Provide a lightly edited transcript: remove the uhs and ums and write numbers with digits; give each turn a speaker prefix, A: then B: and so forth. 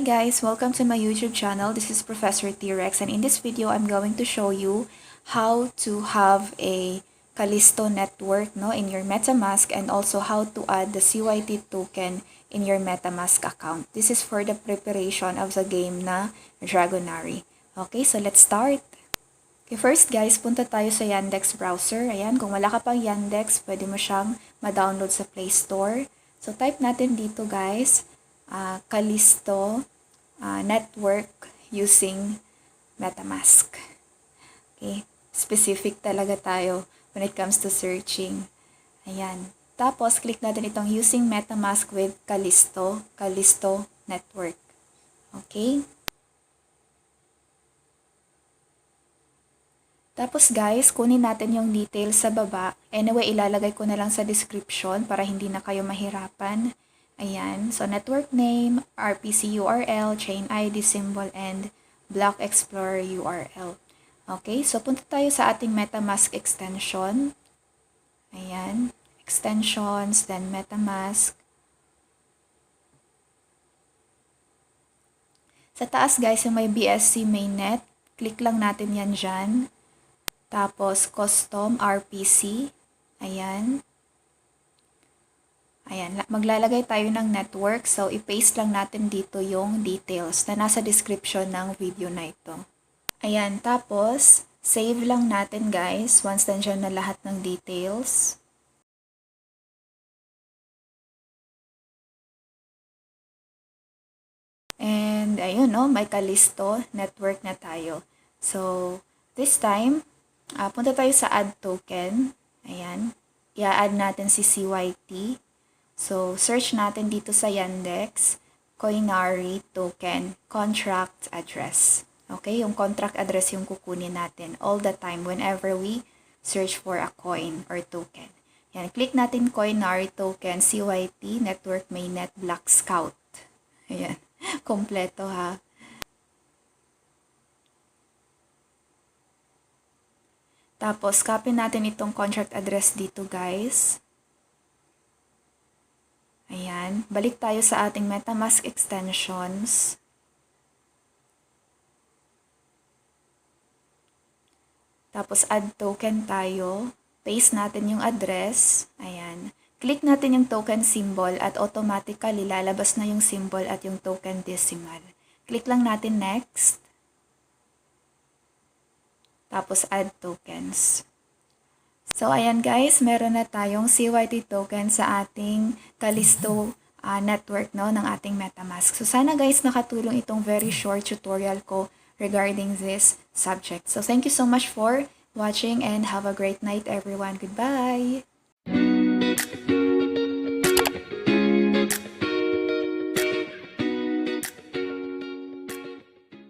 A: Hi guys, welcome to my YouTube channel. This is Professor T-Rex, and in this video I'm going to show you how to have a Callisto Network in your MetaMask, and also how to add the CYT token in your MetaMask account. This is for the preparation of the game na Dragonary. Okay, so let's start. Okay, first guys, punta tayo sa Yandex browser. Ayan, kung wala ka pang Yandex, pwede mo siyang ma-download sa Play Store. So type natin dito guys, Callisto Network using MetaMask. Okay, specific talaga tayo when it comes to searching. Ayan. Tapos, click natin itong using MetaMask with Callisto Network. Okay. Tapos guys, kunin natin yung details sa baba. Anyway, ilalagay ko na lang sa description para hindi na kayo mahirapan. Ayan, so network name, RPC URL, ChainID symbol, and Block Explorer URL. Okay, so punta tayo sa ating MetaMask extension. Ayan, extensions, then MetaMask. Sa taas guys, yung may BSC mainnet, click lang natin yan dyan. Tapos, custom RPC. Ayan. Ayan, maglalagay tayo ng network. So, i-paste lang natin dito yung details na nasa description ng video na ito. Ayan, tapos, save lang natin guys once nandiyan na lahat ng details. And, ayun may Callisto network na tayo. So, this time, punta tayo sa add token. Ayan, i-add natin si CYT. So, search natin dito sa Yandex, Dragonary Token Contract Address. Okay, yung contract address yung kukunin natin all the time whenever we search for a coin or token. Yan, click natin Dragonary Token, CYT, Network Mainnet, Black Scout. Ayan, kompleto ha. Tapos, copy natin itong contract address dito guys. Ayan, balik tayo sa ating MetaMask extensions. Tapos add token tayo. Paste natin yung address. Ayan. Click natin yung token symbol at automatically lalabas na yung symbol at yung token decimal. Click lang natin next. Tapos add tokens. So, ayan guys, meron na tayong CYT token sa ating Callisto network ng ating MetaMask. So, sana guys nakatulong itong very short tutorial ko regarding this subject. So, thank you so much for watching and have a great night everyone. Goodbye!